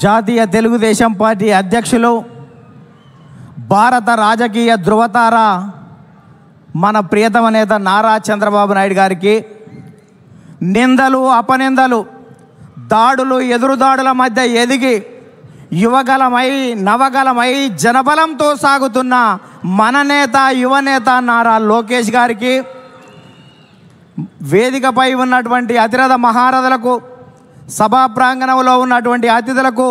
జాతీయ తెలుగుదేశం పార్టీ అధ్యక్షులు, భారత రాజకీయ ధృవతార మన ప్రియతమ నేత నారా చంద్రబాబు నాయుడు గారికి నిందలు, అపనిందలు, దాడులు, ఎదురుదాడుల మధ్య ఎదిగి యువగలమై, నవగలమై, జనబలంతో సాగుతున్న మన నేత, యువనేత నారా లోకేష్ గారికి, వేదికపై ఉన్నటువంటి అతిరథ మహారథులకు, సభా ప్రాంగణంలో ఉన్నటువంటి అతిథులకు,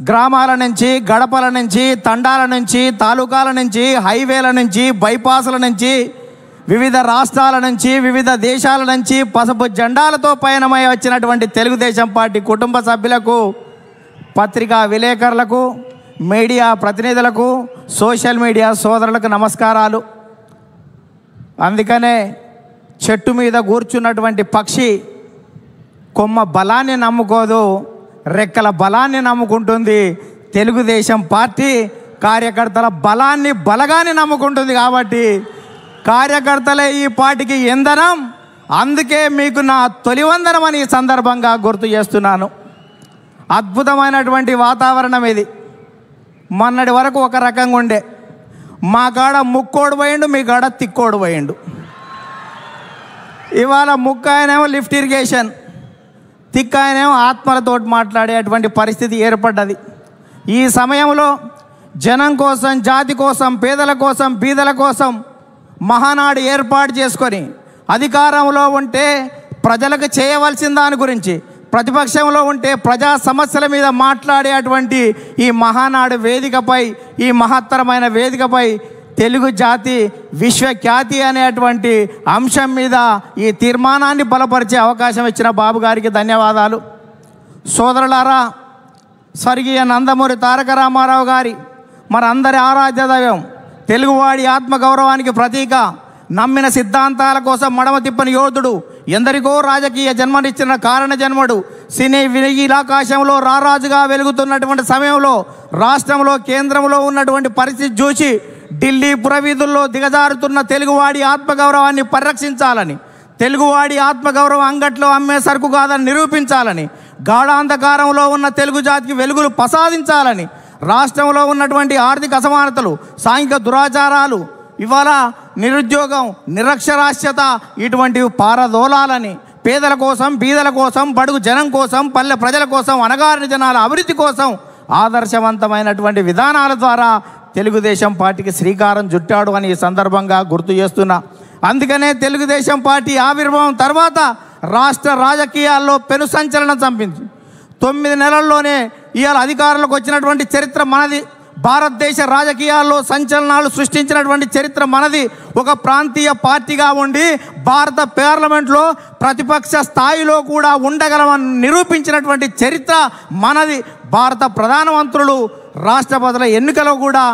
గ్రామాల నుంచి, గడపల నుంచి, తండాల నుంచి, తాలూకాల నుంచి, హైవేల నుంచి, బైపాసుల నుంచి, వివిధ రాష్ట్రాల నుంచి, వివిధ దేశాల నుంచి పసుపు జెండాలతో పయనమై వచ్చినటువంటి తెలుగుదేశం పార్టీ కుటుంబ సభ్యులకు, పత్రికా విలేకరులకు, మీడియా ప్రతినిధులకు, సోషల్ మీడియా సోదరులకు నమస్కారాలు. అందుకనే చెట్టు మీద కూర్చున్నటువంటి పక్షి కొమ్మ బలాన్ని నమ్ముకోదు, రెక్కల బలాన్ని నమ్ముకుంటుంది. తెలుగుదేశం పార్టీ కార్యకర్తల బలగాన్ని నమ్ముకుంటుంది. కాబట్టి కార్యకర్తలే ఈ పార్టీకి ఇంధనం. అందుకే మీకు నా తొలివందనం అని ఈ సందర్భంగా గుర్తు చేస్తున్నాను. అద్భుతమైనటువంటి వాతావరణం ఇది. మొన్నటి వరకు ఒక రకంగా ఉండే, మా కాడ ముక్కోడు పోయిండు, మీ కాడ తిక్కోడు పోయిండు. ఇవాళ ముక్క ఆయనేమో లిఫ్ట్ ఇరిగేషన్, తిక్క ఆయనేమో ఆత్మలతో మాట్లాడేటువంటి పరిస్థితి ఏర్పడ్డది. ఈ సమయంలో జనం కోసం, జాతి కోసం, పేదల కోసం, బీదల కోసం మహానాడు ఏర్పాటు చేసుకొని అధికారంలో ఉంటే ప్రజలకు చేయవలసిన దాని గురించి, ప్రతిపక్షంలో ఉంటే ప్రజా సమస్యల మీద మాట్లాడేటువంటి ఈ మహానాడు వేదికపై, ఈ మహత్తరమైన వేదికపై తెలుగు జాతి విశ్వఖ్యాతి అనేటువంటి అంశం మీద ఈ తీర్మానాన్ని బలపరిచే అవకాశం ఇచ్చిన బాబు గారికి ధన్యవాదాలు. సోదరులారా, స్వర్గీయ నందమూరి తారక రామారావు గారి మనందరి ఆరాధ్య దైవం, తెలుగువాడి ఆత్మగౌరవానికి ప్రతీక, నమ్మిన సిద్ధాంతాల కోసం మడమ తిప్పని యోధుడు, ఎందరికో రాజకీయ జన్మనిచ్చిన కారణ జన్మడు, సినీ వినీలాకాశంలో రారాజుగా వెలుగుతున్నటువంటి సమయంలో రాష్ట్రంలో, కేంద్రంలో ఉన్నటువంటి పరిస్థితి చూసి ఢిల్లీ పురవీధుల్లో దిగజారుతున్న తెలుగువాడి ఆత్మగౌరవాన్ని పరిరక్షించాలని, తెలుగువాడి ఆత్మగౌరవం అంగట్లో అమ్మే సరుకు కాదని నిరూపించాలని, గాఢాంధకారంలో ఉన్న తెలుగు జాతికి వెలుగులు ప్రసాదించాలని, రాష్ట్రంలో ఉన్నటువంటి ఆర్థిక అసమానతలు, సాంఘిక దురాచారాలు, ఇవాళ నిరుద్యోగం, నిరక్షరాస్యత ఇటువంటివి పారదోలాలని, పేదల కోసం, బీదల కోసం, బడుగు జనం కోసం, పల్లె ప్రజల కోసం, అణగారిన జనాల అభివృద్ధి కోసం ఆదర్శవంతమైనటువంటి విధానాల ద్వారా తెలుగుదేశం పార్టీకి శ్రీకారం చుట్టాడు అని ఈ సందర్భంగా గుర్తు చేస్తున్నా. అందుకనే తెలుగుదేశం పార్టీ ఆవిర్భావం తర్వాత రాష్ట్ర రాజకీయాల్లో పెను సంచలనం చంపింది. 9 నెలల్లోనే ఇవాళ అధికారంలోకి వచ్చినటువంటి చరిత్ర మనది. భారతదేశ రాజకీయాల్లో సంచలనాలు సృష్టించినటువంటి చరిత్ర మనది. ఒక ప్రాంతీయ పార్టీగా ఉండి భారత పార్లమెంట్లో ప్రతిపక్ష స్థాయిలో కూడా ఉండగలమని నిరూపించినటువంటి చరిత్ర మనది. భారత ప్రధానమంత్రులు, రాష్ట్రపతుల ఎన్నికలో కూడా